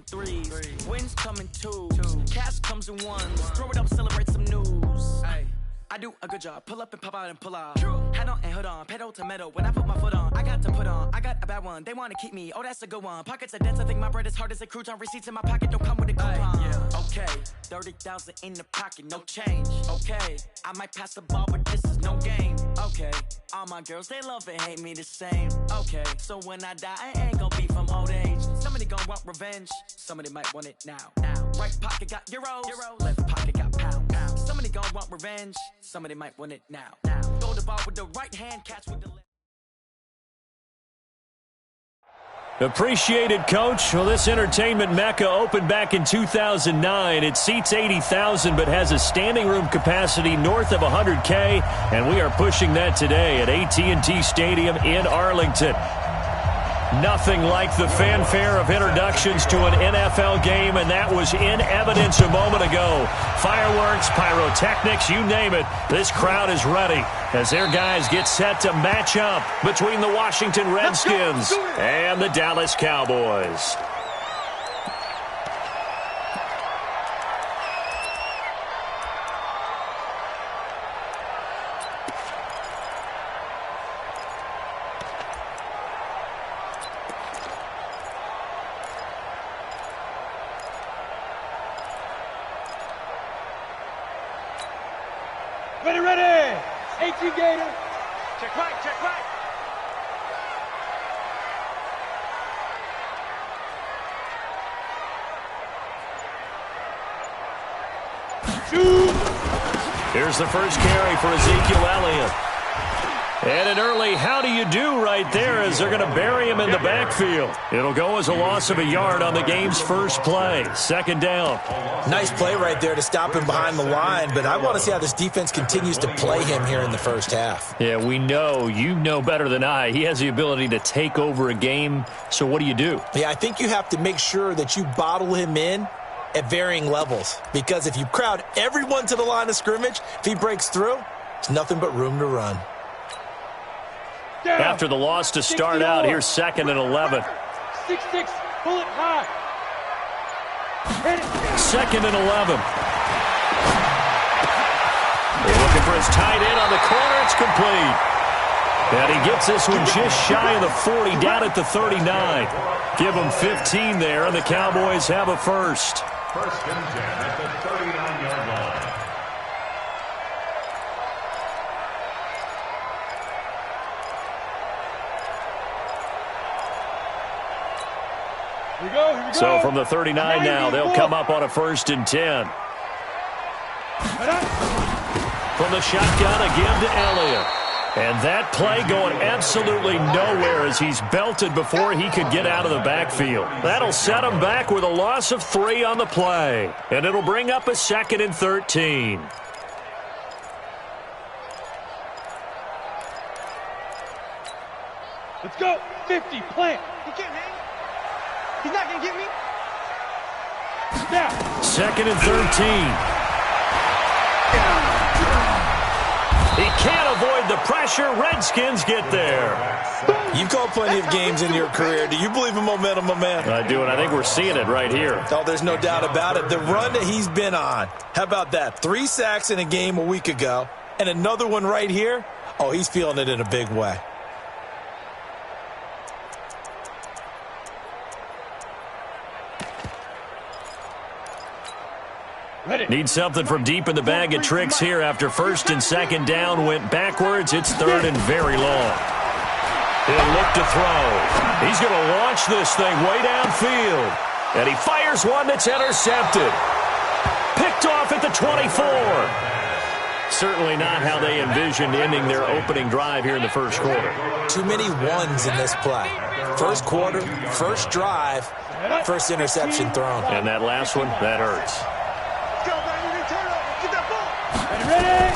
threes. Wins come in twos. Cash comes in ones. Throw it up, celebrate some news. I do a good job. Pull up and pop out and pull out. Head on and hood on. Pedal to metal. When I put my foot on, I got to put on. I got a bad one. They want to keep me. Oh, that's a good one. Pockets are dense. I think my bread is hard as a crouton. Receipts in my pocket don't come with a coupon. Okay, 30,000 in the pocket, no change. Okay, I might pass the ball, but this is no game. Okay, all my girls, they love and hate me the same. Okay, so when I die, I ain't gonna be from old age. Somebody gonna want revenge. Somebody might want it now. Right pocket got euros. Left pocket got pounds. Somebody gonna want revenge. Somebody might want it now. Throw the ball with the right hand, catch with the left. Appreciated, Coach. Well, this entertainment mecca opened back in 2009. It seats 80,000 but has a standing room capacity north of 100K, and we are pushing that today at AT&T Stadium in Arlington. Nothing like the fanfare of introductions to an NFL game, and that was in evidence a moment ago. Fireworks, pyrotechnics, you name it. This crowd is ready as their guys get set to match up between the Washington Redskins and the Dallas Cowboys. Ready. 18 Gator. Check right. Here's the first carry for Ezekiel Elliott. And an early how do you do right there as they're going to bury him in the backfield. It'll go as a loss of a yard on the game's first play. Second down. Nice play right there to stop him behind the line, but I want to see how this defense continues to play him here in the first half. Yeah, we know. You know better than I. He has the ability to take over a game, so what do you do? Yeah, I think you have to make sure that you bottle him in at varying levels, because if you crowd everyone to the line of scrimmage, if he breaks through, there's nothing but room to run. After the loss to start out, here's 2nd and 11. 6-6, pull it high. 2nd and 11. They're looking for his tight end on the corner. It's complete. And he gets this one just shy of the 40, down at the 39. Give him 15 there, and the Cowboys have a first. First and 10 at the 39-yard line. Here we go. So from the 39 now, they'll come up on a 1st and 10. From the shotgun, a give to Elliott. And that play going absolutely nowhere as he's belted before he could get out of the backfield. That'll set him back with a loss of 3 on the play. And it'll bring up a 2nd and 13. Let's go. 50, plant. He can't hang. He's not going to get me. Snap. 2nd and 13. He can't avoid the pressure. Redskins get there. You've called plenty of games in your career. Do you believe in momentum, my man? I do, and I think we're seeing it right here. Oh, there's no doubt about it. The run that he's been on. How about that? 3 sacks in a game a week ago, and another one right here. Oh, he's feeling it in a big way. Need something from deep in the bag of tricks here after 1st and 2nd down went backwards. It's 3rd and very long. He'll look to throw. He's going to launch this thing way downfield. And he fires one that's intercepted. Picked off at the 24. Certainly not how they envisioned ending their opening drive here in the first quarter. Too many ones in this play. First quarter, first drive, first interception thrown. And that last one, that hurts. Ready?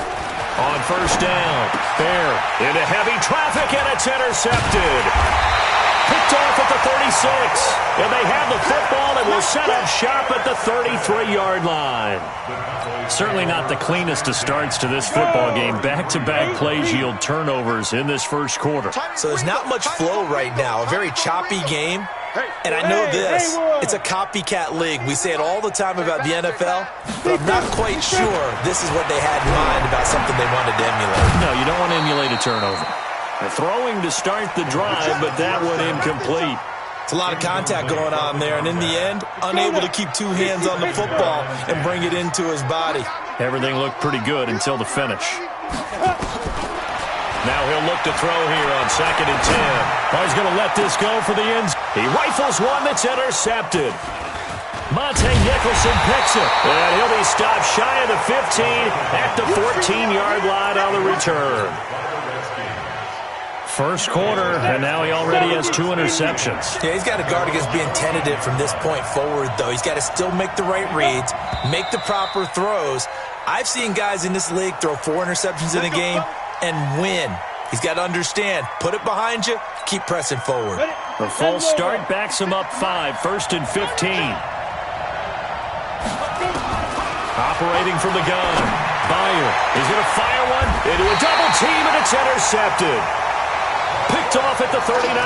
On 1st down, Bear into heavy traffic, and it's intercepted. Picked off at the 36. And they have the football and will set up shop at the 33-yard line. Certainly not the cleanest of starts to this football game. Back-to-back plays yield turnovers in this first quarter. So there's not much flow right now. A very choppy game. And I know this, it's a copycat league. We say it all the time about the NFL, but I'm not quite sure this is what they had in mind about something they wanted to emulate. No, you don't want to emulate a turnover. They're throwing to start the drive, but that one incomplete. It's a lot of contact going on there, and in the end, unable to keep two hands on the football and bring it into his body. Everything looked pretty good until the finish. Now he'll look to throw here on 2nd and 10. Oh, he's going to let this go for the ends. He rifles one that's intercepted. Monte Nicholson picks it. And he'll be stopped shy of the 15 at the 14-yard line on the return. First quarter, and now he already has 2 interceptions. Yeah, he's got to guard against being tentative from this point forward, though. He's got to still make the right reads, make the proper throws. I've seen guys in this league throw 4 interceptions in a game and win. He's got to understand, put it behind you, keep pressing forward. The false start backs him up 5, 1st and 15. Operating from the gun. Byer is going to fire one into a double team, and it's intercepted. Picked off at the 39,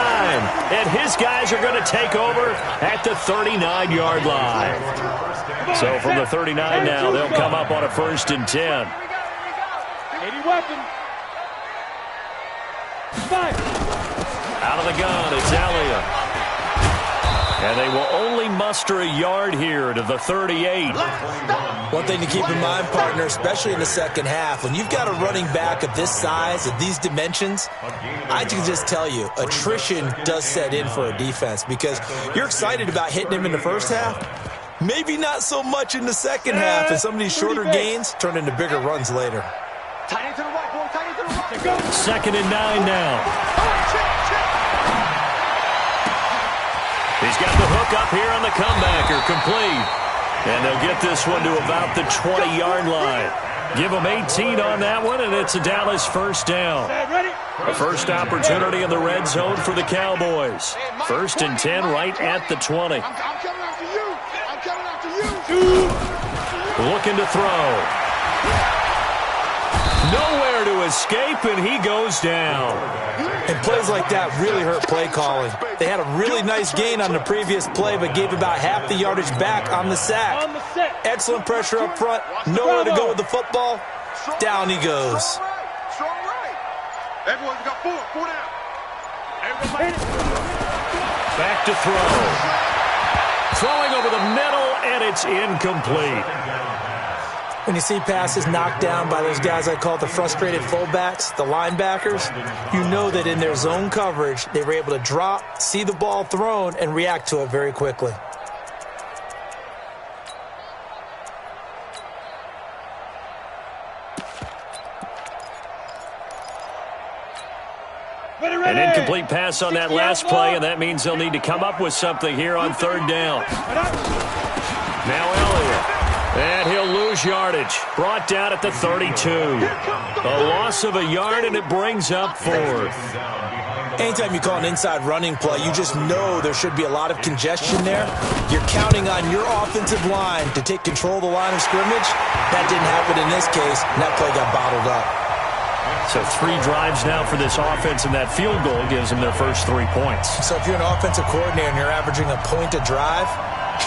and his guys are going to take over at the 39-yard line. So from the 39 now, they'll come up on a 1st and 10. 80 weapon. Fire. Out of the gun, it's Elliott. And they will only muster a yard here to the 38. One thing to keep in mind, partner, especially in the second half, when you've got a running back of this size, of these dimensions, I can just tell you, attrition does set in for a defense because you're excited about hitting him in the first half. Maybe not so much in the second half, and some of these shorter gains turn into bigger runs later. Tight end to the right, boy. Tight end to the right. 2nd and 9 now. He's got the hook up here on the comebacker, complete. And they'll get this one to about the 20-yard line. Give them 18 on that one, and it's a Dallas first down. The first opportunity in the red zone for the Cowboys. 1st and 10 right at the 20. I'm coming after you. I'm coming after you. Looking to throw. Nowhere to escape, and he goes down. And plays like that really hurt play calling. They had a really nice gain on the previous play, but gave about half the yardage back on the sack. Excellent pressure up front. Nowhere to go with the football. Down he goes. Strong right. Everyone's got 4 down. Back to throw. Throwing over the middle, and it's incomplete. When you see passes knocked down by those guys I call the frustrated fullbacks, the linebackers, you know that in their zone coverage, they were able to drop, see the ball thrown, and react to it very quickly. An incomplete pass on that last play, and that means they'll need to come up with something here on 3rd down. Now Elliott. And he'll lose yardage. Brought down at the 32. A loss of a yard, and it brings up 4th. Anytime you call an inside running play, you just know there should be a lot of congestion there. You're counting on your offensive line to take control of the line of scrimmage. That didn't happen in this case, and that play got bottled up. So 3 drives now for this offense, and that field goal gives them their first 3 points. So if you're an offensive coordinator and you're averaging a point a drive,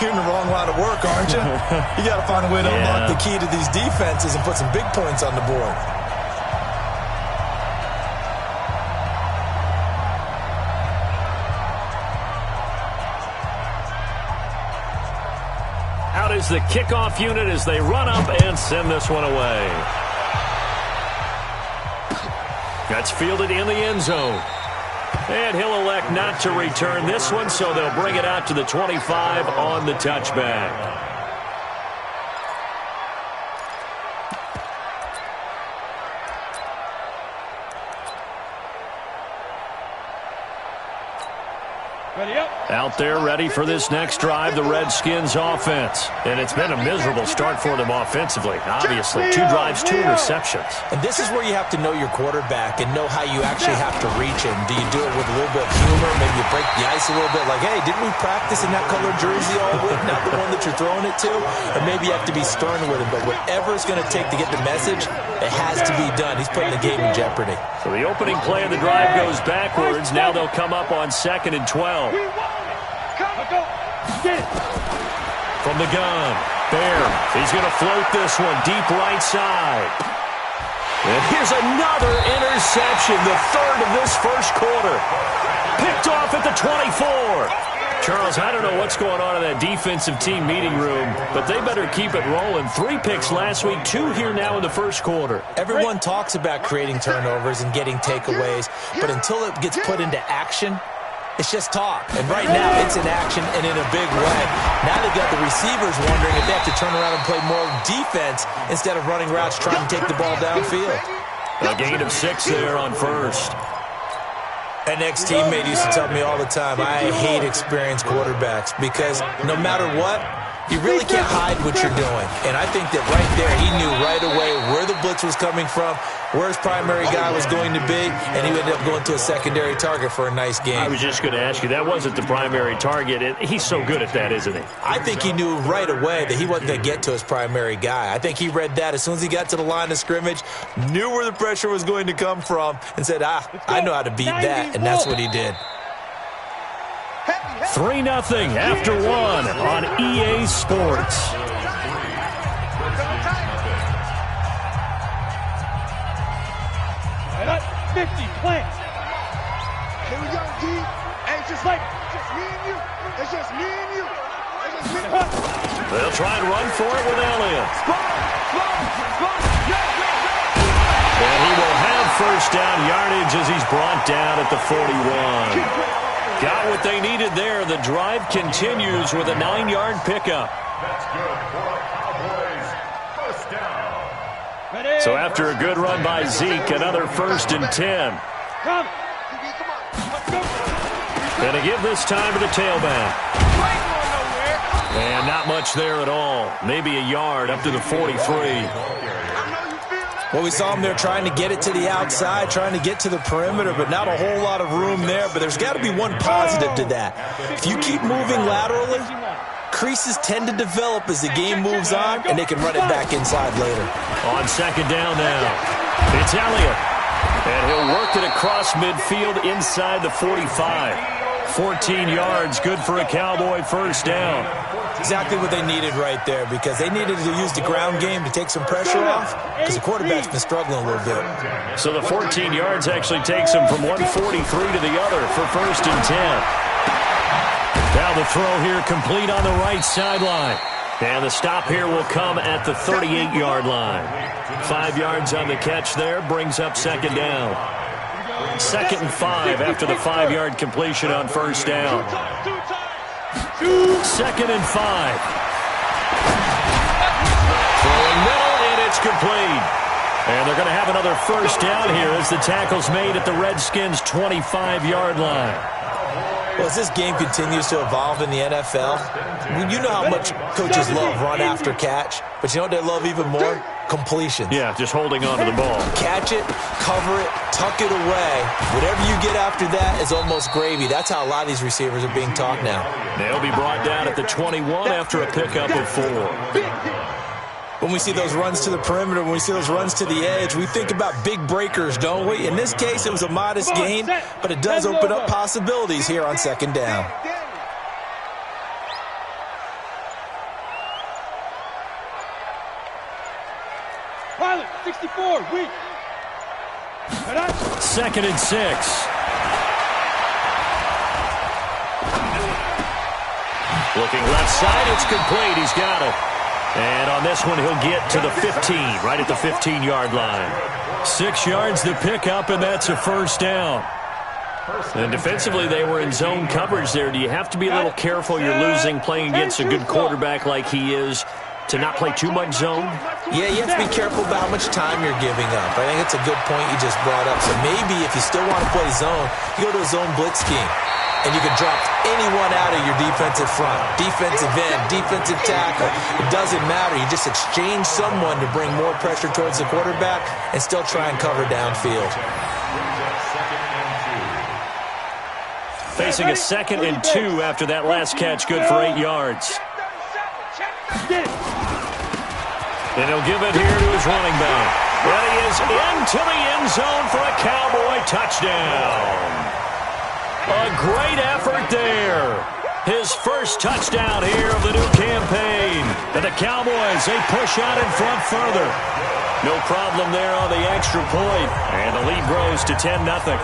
you're in the wrong line of work, aren't you? You got to find a way to unlock the key to these defenses and put some big points on the board. Out is the kickoff unit as they run up and send this one away. That's fielded in the end zone. And he'll elect not to return this one, so they'll bring it out to the 25 on the touchback. Out there ready for this next drive, the Redskins offense. And it's been a miserable start for them offensively. Obviously, 2 drives, 2 receptions. And this is where you have to know your quarterback and know how you actually have to reach him. Do you do it with a little bit of humor? Maybe you break the ice a little bit like, hey, didn't we practice in that colored jersey all week? Not the one that you're throwing it to? Or maybe you have to be stern with him. But whatever it's going to take to get the message, it has to be done. He's putting the game in jeopardy. So the opening play of the drive goes backwards. Now they'll come up on 2nd and 12. Get it. From the gun, Bear, he's going to float this one deep right side. And here's another interception, the third of this first quarter. Picked off at the 24. Charles, I don't know what's going on in that defensive team meeting room, but they better keep it rolling. 3 picks last week, 2 here now in the first quarter. Everyone talks about creating turnovers and getting takeaways, but until it gets put into action, it's just talk. And right now, it's in action and in a big way. Now they've got the receivers wondering if they have to turn around and play more defense instead of running routes trying to take the ball downfield. A gain of 6 there on first. An ex-teammate used to tell me all the time, I hate experienced quarterbacks because no matter what, you really can't hide what you're doing. And I think that right there, he knew right away where the blitz was coming from, where his primary guy was going to be, and he ended up going to a secondary target for a nice game. I was just going to ask you, that wasn't the primary target. He's so good at that, isn't he? I think he knew right away that he wasn't going to get to his primary guy. I think he read that as soon as he got to the line of scrimmage, knew where the pressure was going to come from, and said, I know how to beat that, and that's what he did. 3-0 after 1 on EA Sports. Right up, 50, plant. Here we go, D. Hey, it's just me and you. It's just me and you. It's just me and you. They'll try and run for it with Elliott. And he will have first down yardage as he's brought down at the 41. Got what they needed there. The drive continues with a 9-yard pickup. That's good for the Cowboys. First down. So after a good run by Zeke, another 1st and 10. Come. Going to give this time to the tailback. And not much there at all. Maybe a yard up to the 43. Well, we saw him there trying to get it to the outside, trying to get to the perimeter, but not a whole lot of room there. But there's got to be one positive to that. If you keep moving laterally, creases tend to develop as the game moves on, and they can run it back inside later. On 2nd down now, it's Elliott. And he'll work it across midfield inside the 45. 14 yards, good for a Cowboy first down. Exactly what they needed right there, because they needed to use the ground game to take some pressure off, because the quarterback's been struggling a little bit. So the 14 yards actually takes him from 143 to the other for 1st and 10. Now the throw here complete on the right sideline. And the stop here will come at the 38-yard line. 5 yards on the catch there, brings up 2nd down. 2nd and 5 after the 5-yard completion on first down. 2nd and 5. Throwing middle, and it's complete. And they're going to have another first down here as the tackle's made at the Redskins' 25-yard line. Well, as this game continues to evolve in the NFL, you know how much coaches love run after catch, but you know what they love even more? Completions. Yeah, just holding on to the ball. Catch it, cover it, tuck it away. Whatever you get after that is almost gravy. That's how a lot of these receivers are being taught now. They'll be brought down at the 21 after a pickup of 4. When we see those runs to the perimeter, when we see those runs to the edge, we think about big breakers, don't we? In this case, it was a modest gain, but it does open up possibilities here on 2nd down. Pilot, 64, weak. 2nd and 6. Looking left side, it's complete. He's got it. And on this one, he'll get to the 15, right at the 15-yard line. 6 yards the pickup, and that's a first down. And defensively, they were in zone coverage there. Do you have to be a little careful? You're losing, playing against a good quarterback like he is, to not play too much zone? Yeah, you have to be careful about how much time you're giving up. I think it's a good point you just brought up. So maybe if you still want to play zone, you go to a zone blitz scheme. And you can drop anyone out of your defensive front, defensive end, defensive tackle. It doesn't matter. You just exchange someone to bring more pressure towards the quarterback and still try and cover downfield. Facing a 2nd and 2 after that last catch, good for 8 yards. And he'll give it here to his running back. And he is into the end zone for a Cowboy touchdown. A great effort there. His first touchdown here of the new campaign. And the Cowboys, they push out in front further. No problem there on the extra point. And the lead grows to 10-0.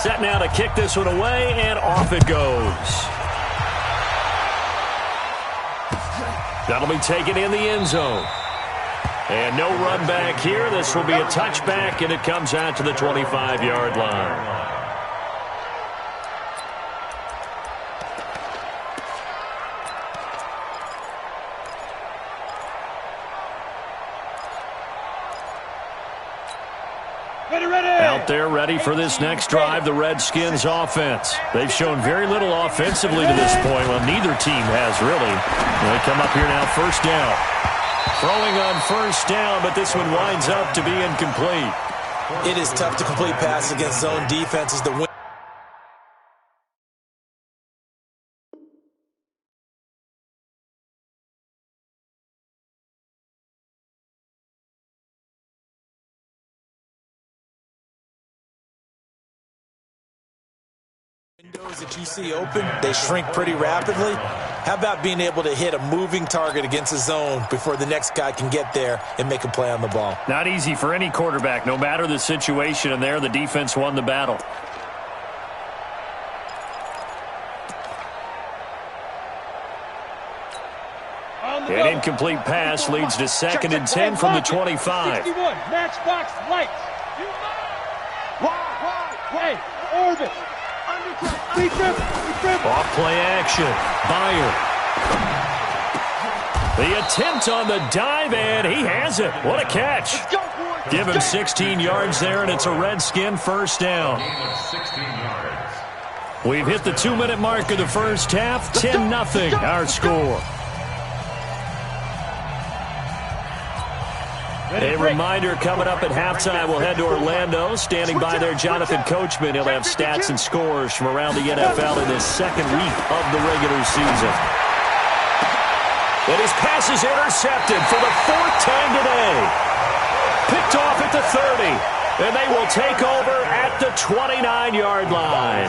Set now to kick this one away, and off it goes. That'll be taken in the end zone. And no run back here. This will be a touchback, and it comes out to the 25-yard line. Out there ready for this next drive, the Redskins offense. They've shown very little offensively to this point. Well, neither team has really. They come up here now, first down. Throwing on first down, but this one winds up to be incomplete. It is tough to complete passes against zone defenses to win. Windows that you see open, they shrink pretty rapidly. How about being able to hit a moving target against a zone before the next guy can get there and make a play on the ball? Not easy for any quarterback, no matter the situation, and there the defense won the battle. An incomplete pass leads to 2nd and 10 from the 25. 61, matchbox lights. Hey, Orvis. Off play action. Byer. The attempt on the dive, and he has it. What a catch. Give him 16 yards there, and it's a Redskin first down. We've hit the 2-minute mark of the first half. 10-0 our score. A reminder coming up at halftime, we'll head to Orlando. Standing by there, Jonathan Coachman. He'll have stats and scores from around the NFL in this second week of the regular season. And his pass is intercepted for the 4th time today. Picked off at the 30. And they will take over at the 29-yard line.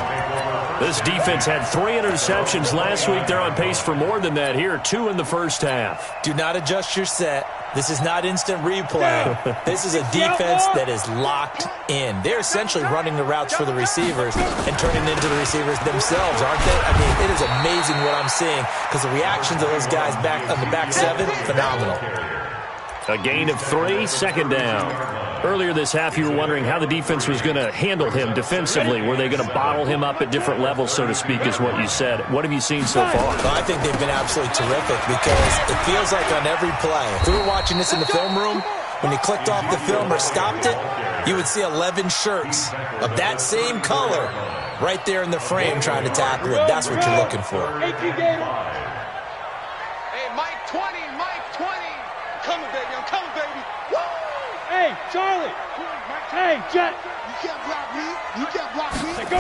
This defense had 3 interceptions last week. They're on pace for more than that here. 2 in the first half. Do not adjust your set. This is not instant replay. This is a defense that is locked in. They're essentially running the routes for the receivers and turning into the receivers themselves, aren't they? I mean, it is amazing what I'm seeing because the reactions of those guys back on the back 7, phenomenal. A gain of 3, 2nd down. Earlier this half, you were wondering how the defense was going to handle him defensively. Were they going to bottle him up at different levels, so to speak, is what you said. What have you seen so far? Well, I think they've been absolutely terrific because it feels like on every play, if we were watching this in the film room, when you clicked off the film or stopped it, you would see 11 shirts of that same color right there in the frame trying to tackle it. That's what you're looking for. Hey, Mike 20, Mike 20. Coming, baby, I'm coming, baby. Woo! Hey, Charlie. Hey, Jet. You can't block me. You can't block me. Go.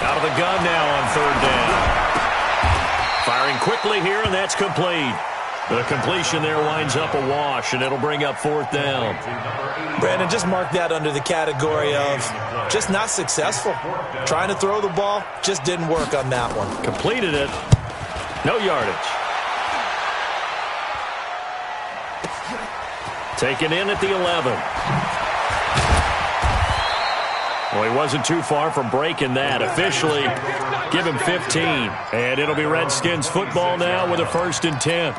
Out of the gun now on 3rd down. Firing quickly here, and that's complete. The completion there winds up a wash, and it'll bring up 4th down. Brandon, just mark that under the category of just not successful. Trying to throw the ball, just didn't work on that one. Completed it. No yardage. Taken in at the 11. Well, he wasn't too far from breaking that. Officially, give him 15. And it'll be Redskins football now with a 1st and 10.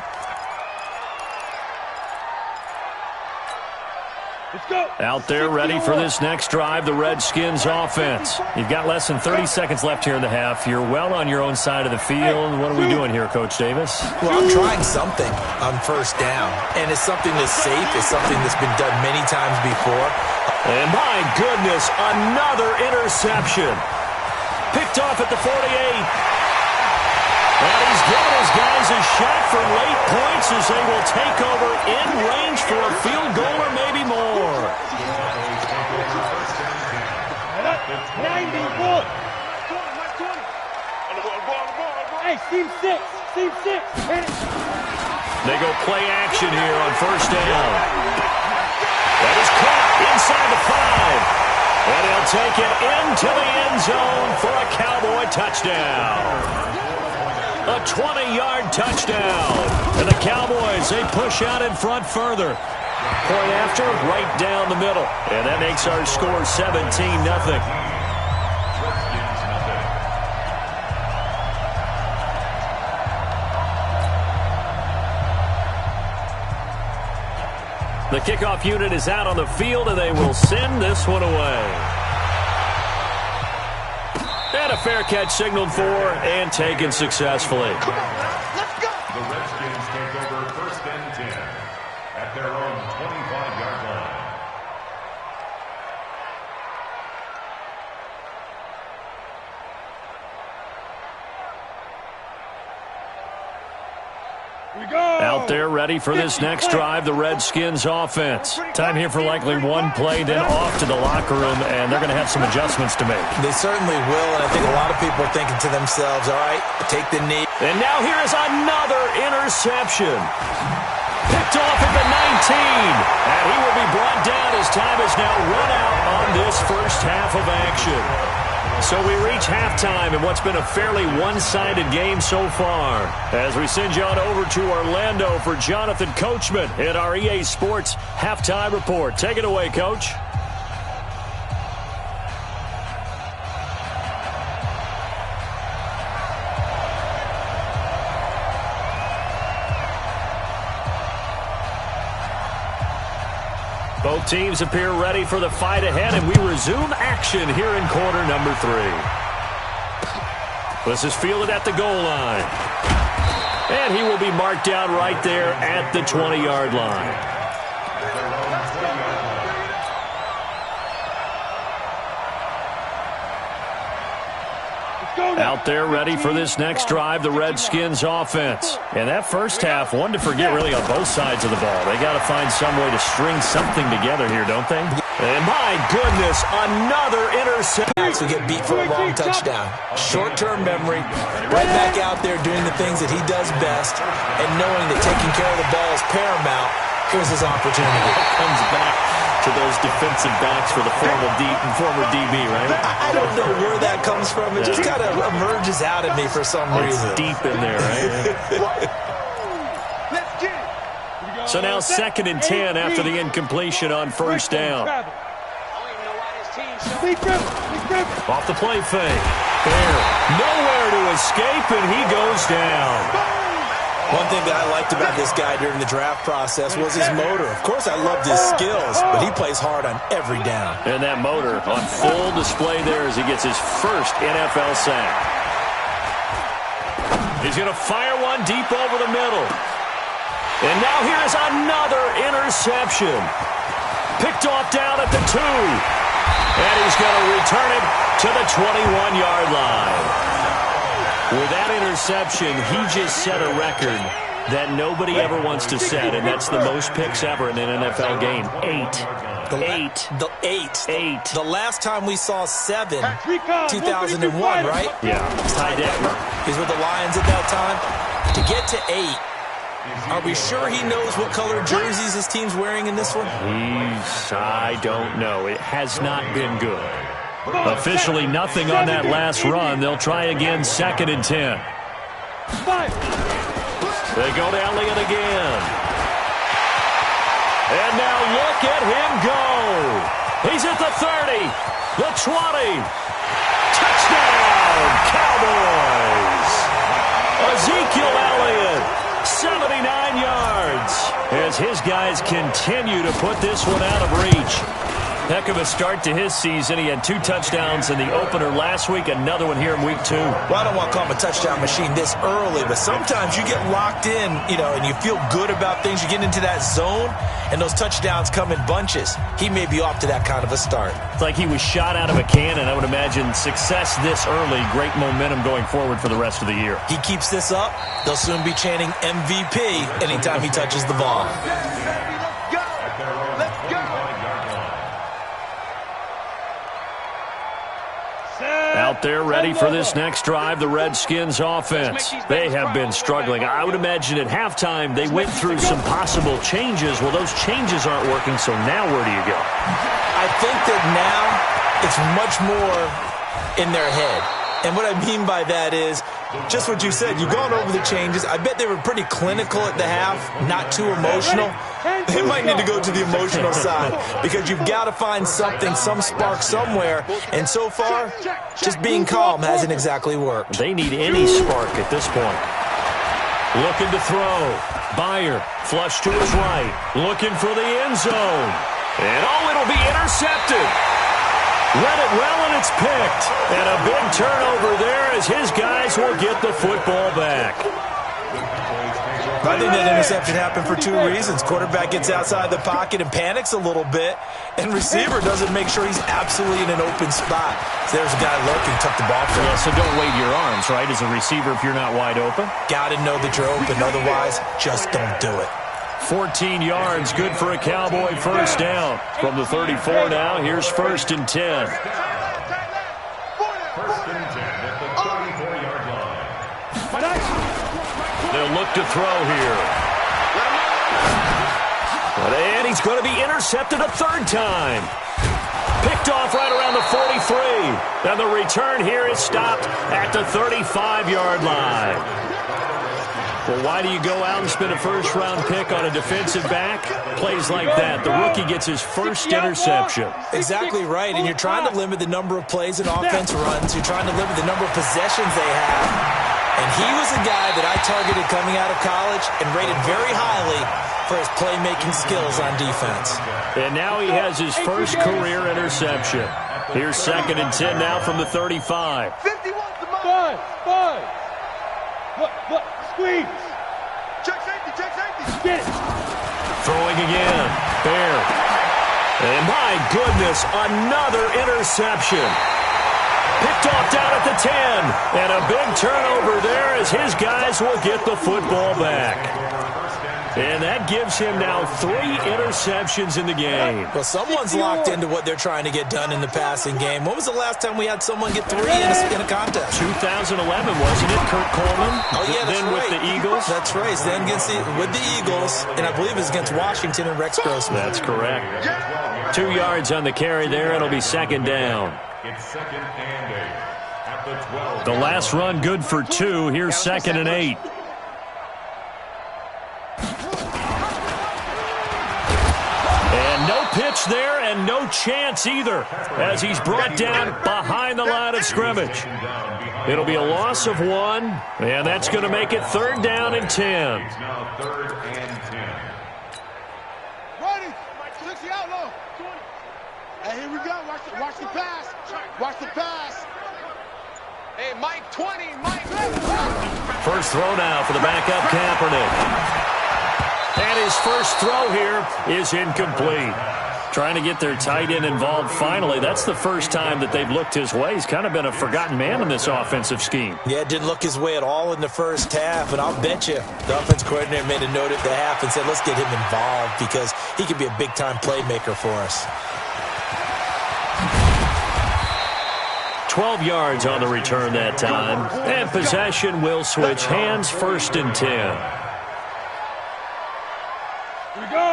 Out there ready for this next drive, the Redskins offense. You've got less than 30 seconds left here in the half. You're well on your own side of the field. What are we doing here, Coach Davis? Well, I'm trying something on 1st down, and it's something that's safe. It's something that's been done many times before. And my goodness, another interception. Picked off at the 48. And he's giving his guys a shot for late points as they will take over in range for a field goal or maybe more. 91. Hey, seam 6. Team 6. Hit it. They go play action here on first down. That is caught inside the 5. And he'll take it into the end zone for a Cowboy touchdown. A 20-yard touchdown. And the Cowboys, they push out in front further. Point after, right down the middle. And that makes our score 17-0. The kickoff unit is out on the field, and they will send this one away. And a fair catch signaled for and taken successfully. Come on, let's go. The Redskins take over first and 10 at their own 25-yard line. Out there ready for this next drive, the Redskins offense. Time here for likely one play, then off to the locker room, and they're going to have some adjustments to make. They certainly will, and I think a lot of people are thinking to themselves, all right, take the knee. And now here is another interception. Picked off at the 19. And he will be brought down as time is now run out on this first half of action. So we reach halftime in what's been a fairly one-sided game so far. As we send you on over to Orlando for Jonathan Coachman in our EA Sports Halftime Report. Take it away, Coach. Both teams appear ready for the fight ahead, and we resume action here in quarter number 3. This is fielded at the goal line. And he will be marked down right there at the 20-yard line. Out there ready for this next drive, the Redskins offense. And that first half, one to forget really on both sides of the ball. They got to find some way to string something together here, don't they? And my goodness, another interception. We get beat for a long touchdown. Short-term memory, right back out there doing the things that he does best, and knowing that taking care of the ball is paramount. Here's his opportunity. Comes back to those defensive backs for the former DB, right? I don't know where that comes from. It just kind of emerges out of me for some reason. It's deep in there, right? Let's get it. So now 2nd and 10 after the incompletion on first down. Off the play fake. There. Nowhere to escape, and he goes down. One thing that I liked about this guy during the draft process was his motor. Of course, I loved his skills, but he plays hard on every down. And that motor on full display there as he gets his first NFL sack. He's going to fire one deep over the middle. And now here is another interception. Picked off down at the 2. And he's going to return it to the 21-yard line. With that interception, he just set a record that nobody ever wants to set, and that's the most picks ever in an NFL game. 8. The last time we saw 7, 2001, right? Yeah, Ty Detmer. He's with the Lions at that time. To get to 8, are we sure he knows what color jerseys his team's wearing in this one? I don't know. It has not been good. Officially nothing on that last run. They'll try again, 2nd and 10. They go to Elliott again. And now look at him go. He's at the 30, the 20. Touchdown, Cowboys. Ezekiel Elliott, 79 yards. As his guys continue to put this one out of reach. Heck of a start to his season. He had 2 touchdowns in the opener last week, another one here in week 2. Well, I don't want to call him a touchdown machine this early, but sometimes you get locked in, and you feel good about things. You get into that zone, and those touchdowns come in bunches. He may be off to that kind of a start. It's like he was shot out of a cannon. I would imagine success this early, great momentum going forward for the rest of the year. He keeps this up, they'll soon be chanting MVP anytime he touches the ball. Out Out there ready for this next drive, the Redskins offense. They have been struggling. I would imagine at halftime they went through some possible changes. Well, those changes aren't working, so now where do you go? I think that now it's much more in their head. And what I mean by that is just what you said. You've gone over the changes. I bet they were pretty clinical at the half, not too emotional. They might need to go to the emotional side because you've got to find something, some spark somewhere. And so far, just being calm hasn't exactly worked. They need any spark at this point. Looking to throw. Byer, flush to his right. Looking for the end zone. And it'll be intercepted. Read it well, and it's picked. And a big turnover there as his guys will get the football back. I think that interception happened for two reasons. Quarterback gets outside the pocket and panics a little bit, and receiver doesn't make sure he's absolutely in an open spot. So there's a guy looking, took the ball from him. Yeah, so don't wave your arms, right, as a receiver if you're not wide open? Got to know that you're open. Otherwise, just don't do it. 14 yards, good for a Cowboy first down. From the 34 now, here's 1st and 10. 1st and 10 at the 34-yard line. They'll look to throw here. And he's going to be intercepted a third time. Picked off right around the 43. And the return here is stopped at the 35-yard line. Well, why do you go out and spend a first-round pick on a defensive back? Plays like that. The rookie gets his first interception. Exactly right, and you're trying to limit the number of plays and offense runs. You're trying to limit the number of possessions they have. And he was a guy that I targeted coming out of college and rated very highly for his playmaking skills on defense. And now he has his first career interception. Here's 2nd and 10 now from the 35. 51 to Five. Look, squeeze. Check safety. Get it. Throwing again. Bear. And my goodness, another interception. Picked off down at the 10. And a big turnover there as his guys will get the football back. And that gives him now 3 interceptions in the game. Well, someone's locked into what they're trying to get done in the passing game. When was the last time we had someone get 3 in a contest? 2011, wasn't it, Kurt Coleman? Oh, yeah, that's then right. with the Eagles? That's right. Then with the Eagles, and I believe it was against Washington and Rex Grossman. That's correct. 2 yards on the carry there. It'll be 2nd down. It's 2nd and 8 at the 12. The last run good for 2. Here's 2nd and 8. And no pitch there and no chance either as he's brought down behind the line of scrimmage. It'll be a loss of 1, and that's going to make it 3rd down and 10. It's now 3rd and 10. Ready. 60 out low. Hey, here we go. Watch the pass. Watch the pass. Hey, Mike 20. Mike. First throw now for the backup Kaepernick. And his first throw here is incomplete. Trying to get their tight end involved finally. That's the first time that they've looked his way. He's kind of been a forgotten man in this offensive scheme. Yeah, it didn't look his way at all in the first half, and I'll bet you the offense coordinator made a note at the half and said, let's get him involved because he could be a big-time playmaker for us. 12 yards on the return that time. And possession will switch hands, 1st and 10.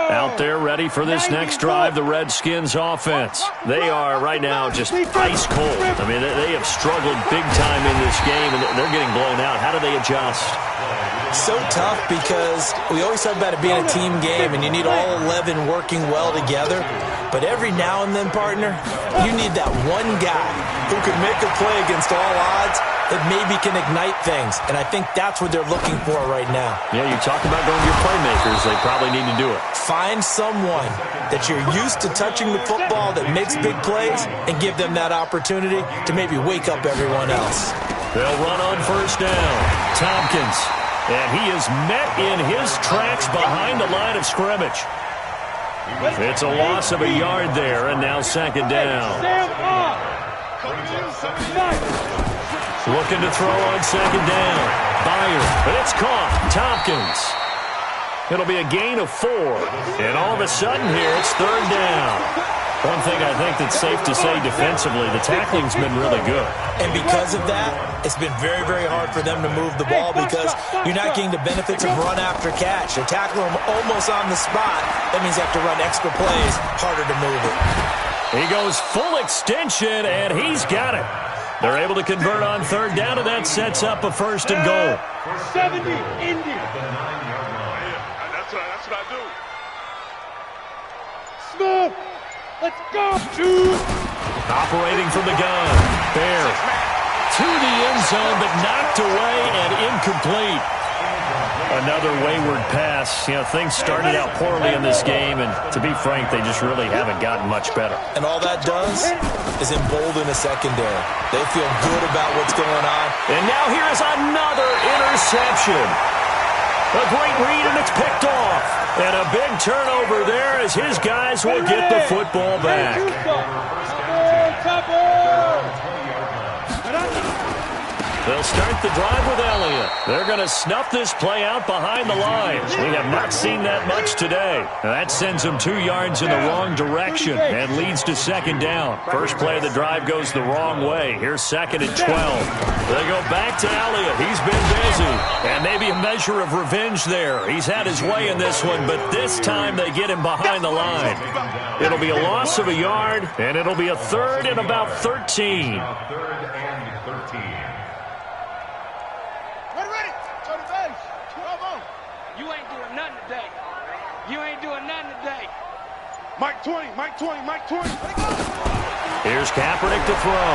Out there ready for this next drive, the Redskins offense. They are right now just ice cold. I mean, they have struggled big time in this game, and they're getting blown out. How do they adjust? So tough because we always talk about it being a team game, and you need all 11 working well together. But every now and then, partner, you need that one guy who can make a play against all odds that maybe can ignite things. And I think that's what they're looking for right now. Yeah, you talk about going to your playmakers. They probably need to do it. Find someone that you're used to touching the football that makes big plays and give them that opportunity to maybe wake up everyone else. They'll run on first down. Tompkins. And he is met in his tracks behind the line of scrimmage. It's a loss of a yard there, and now 2nd down. Looking to throw on 2nd down. Byer, but it's caught. Tompkins. It'll be a gain of 4. And all of a sudden here, it's 3rd down. One thing I think that's safe to say defensively, the tackling's been really good. And because of that, it's been very, very hard for them to move the ball because you're not getting the benefits of run after catch. They're tackling them almost on the spot. That means you have to run extra plays, harder to move it. He goes full extension, and he's got it. They're able to convert on third down, and that sets up a first and goal. 70, Indy. That's what I do. Smooth. Let's go. Two. Operating from the gun. Bear to the end zone, but knocked away and incomplete. Another wayward pass. You know, things started out poorly in this game, and to be frank, they just really haven't gotten much better. And all that does is embolden a secondary. They feel good about what's going on. And now here is another interception. A great read, and it's picked off. And a big turnover there as his guys will get the football back. They'll start the drive with Elliott. They're going to snuff this play out behind the lines. We have not seen that much today. That sends them 2 yards in the wrong direction and leads to second down. First play of the drive goes the wrong way. Here's second and 12. They go back to Elliott. He's been busy. And maybe a measure of revenge there. He's had his way in this one, but this time they get him behind the line. It'll be a loss of a yard, and it'll be a third and about 13. Third and 13. You ain't doing nothing today. You ain't doing nothing today. Mike 20, Mike 20, Mike 20. Here's Kaepernick to throw.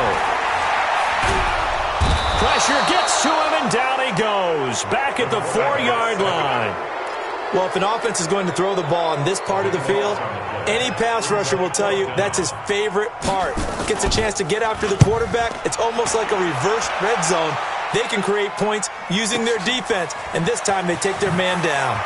Pressure gets to him, and down he goes. Back at the 4-yard line. Well, if an offense is going to throw the ball in this part of the field, any pass rusher will tell you that's his favorite part. Gets a chance to get after the quarterback. It's almost like a reverse red zone. They can create points using their defense, and this time they take their man down.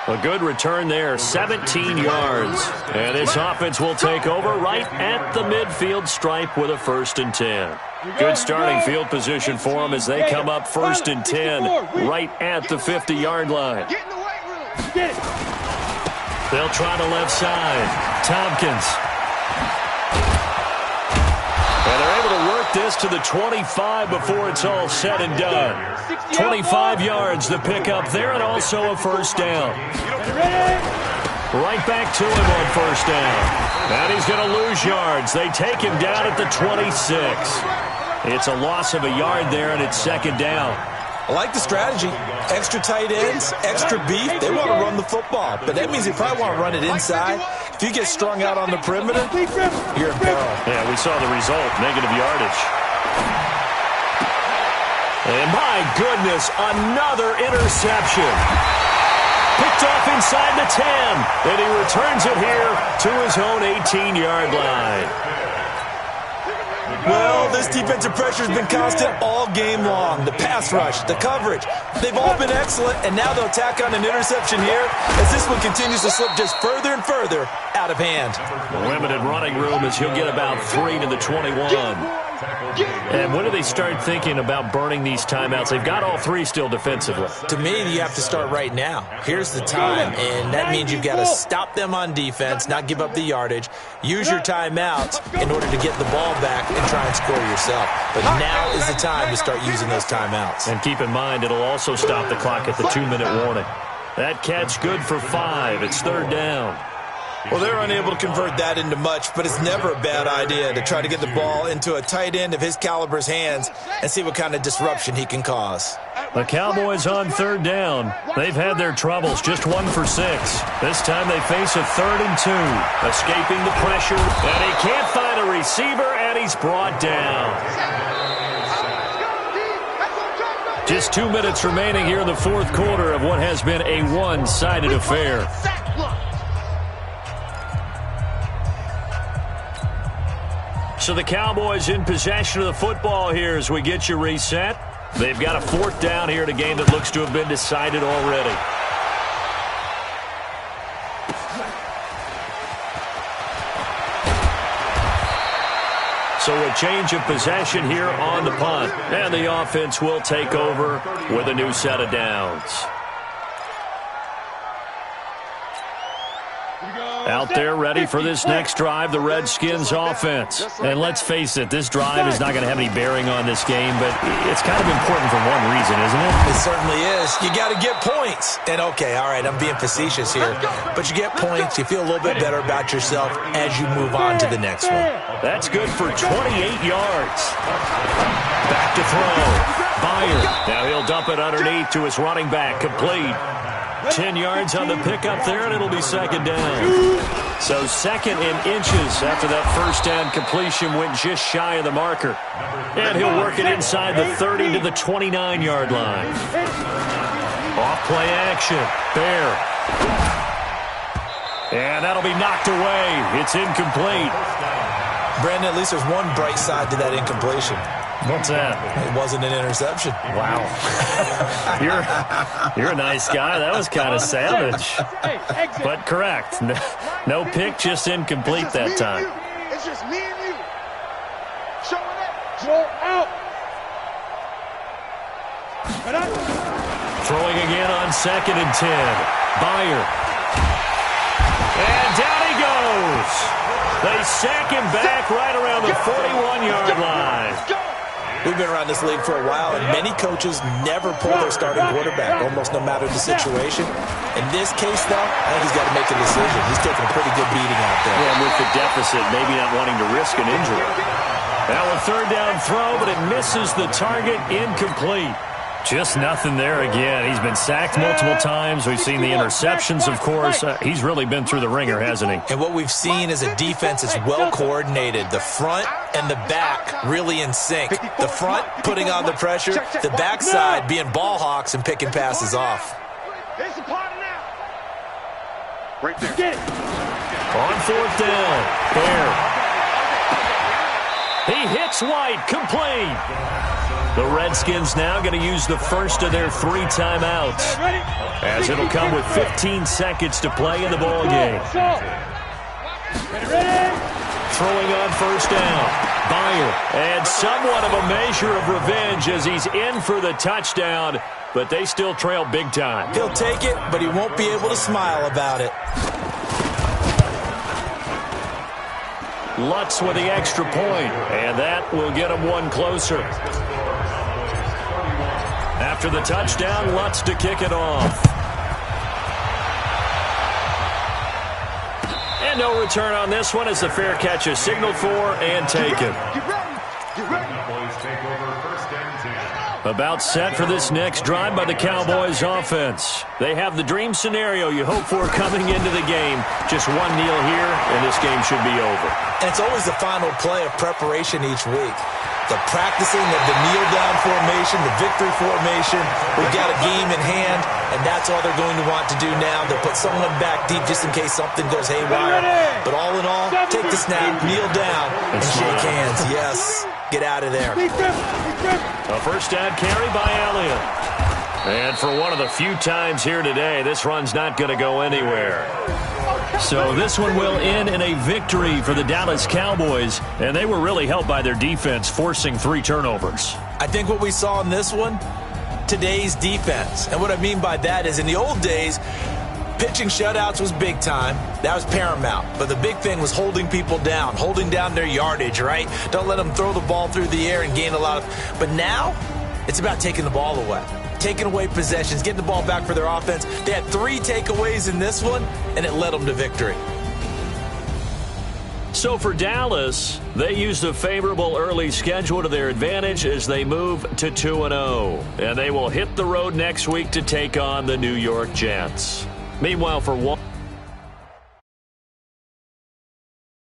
A good return there, 17 yards. And this offense will take over right at the midfield stripe with a 1st and 10. Good starting field position for them as they come up 1st and 10 right at the 50-yard line. Get in the weight room. They'll try the left side. Tompkins. And they're able to work this to the 25 before it's all said and done. 25 yards the pickup there, and also a 1st down. Right back to him on 1st down. And he's going to lose yards. They take him down at the 26. It's a loss of a yard there, and it's 2nd down. I like the strategy. Extra tight ends, extra beef. They want to run the football, but that means they probably want to run it inside. If you get strung out on the perimeter, you're in peril. Yeah, we saw the result, negative yardage. And my goodness, another interception. Picked off inside the 10, and he returns it here to his own 18-yard line. Well, this defensive pressure has been constant all game long. The pass rush, the coverage, they've all been excellent, and now they'll tack on an interception here as this one continues to slip just further and further out of hand. Limited running room as he'll get about 3 to the 21. And when do they start thinking about burning these timeouts? They've got all 3 still defensively. To me, you have to start right now. Here's the time, and that means you've got to stop them on defense, not give up the yardage, use your timeouts in order to get the ball back and try and score yourself. But now is the time to start using those timeouts. And keep in mind, it'll also stop the clock at the 2-minute warning. That catch good for 5. It's 3rd down. Well, they're unable to convert that into much, but it's never a bad idea to try to get the ball into a tight end of his caliber's hands and see what kind of disruption he can cause. The Cowboys on 3rd down. They've had their troubles, just 1 for 6. This time they face a 3rd and 2. Escaping the pressure, and he can't find a receiver, and he's brought down. Just 2 minutes remaining here in the 4th quarter of what has been a one-sided affair. So the Cowboys in possession of the football here as we get you reset. They've got a 4th down here in a game that looks to have been decided already. So a change of possession here on the punt. And the offense will take over with a new set of downs. Out there ready for this next drive, the Redskins offense. And let's face it, this drive is not going to have any bearing on this game, but it's kind of important for one reason, isn't it? It certainly is. You got to get points. And okay, all right, I'm being facetious here, but you get points, you feel a little bit better about yourself as you move on to the next one. That's good for 28 yards. Back to throw. Byer. Now he'll dump it underneath to his running back. Complete. 10 yards on the pickup there, and it'll be second down. So second in inches after that first down completion went just shy of the marker. And he'll work it inside the 30 to the 29-yard line. Off play action. Bear. And that'll be knocked away. It's incomplete. Brandon, at least there's one bright side to that incompletion. What's that? It wasn't an interception. Wow. You're a nice guy. That was kind of savage. But correct. No pick, just incomplete that time. It's just me and you. Showing up. Show out. Throwing again on 2nd and 10. Byer. And down he goes. They sack him back right around the 41-yard line. We've been around this league for a while, and many coaches never pull their starting quarterback, almost no matter the situation. In this case, though, I think he's got to make a decision. He's taking a pretty good beating out there. Yeah, with the deficit, maybe not wanting to risk an injury. Now a third down throw, but it misses the target. Incomplete. Just nothing there again. He's been sacked multiple times. We've seen the interceptions, of course. He's really been through the ringer, hasn't he? And what we've seen is a defense that's well coordinated. The front and the back really in sync. The front putting on the pressure, the backside being ball hawks and picking passes off. It's a party now. Right there. Get it. On 4th down. Bear. He hits White. Complete. The Redskins now going to use the first of their 3 timeouts, as it'll come with 15 seconds to play in the ball game. Throwing on 1st down. Byer. And somewhat of a measure of revenge as he's in for the touchdown, but they still trail big time. He'll take it, but he won't be able to smile about it. Lutz with the extra point, and that will get him one closer. After the touchdown, Lutz to kick it off. And no return on this one as the fair catch is signaled for and taken. About set for this next drive by the Cowboys offense. They have the dream scenario you hope for coming into the game. Just one kneel here, and this game should be over. And it's always the final play of preparation each week. The practicing of the kneel-down formation, the victory formation. We've got a game in hand, and that's all they're going to want to do now. They'll put someone back deep just in case something goes haywire. But all in all, take the snap, kneel down, and shake hands. Yes, get out of there. A first down carry by Elliott. And for one of the few times here today, this run's not going to go anywhere. So this one will end in a victory for the Dallas Cowboys, and they were really helped by their defense, forcing 3 turnovers. I think what we saw in this one, today's defense. And what I mean by that is in the old days, pitching shutouts was big time. That was paramount. But the big thing was holding people down, holding down their yardage, right? Don't let them throw the ball through the air and gain a lot of... But now, it's about taking the ball away. Taking away possessions, getting the ball back for their offense. They had 3 takeaways in this one, and it led them to victory. So for Dallas, they used a favorable early schedule to their advantage as they move to 2-0. And they will hit the road next week to take on the New York Jets. Meanwhile, for one...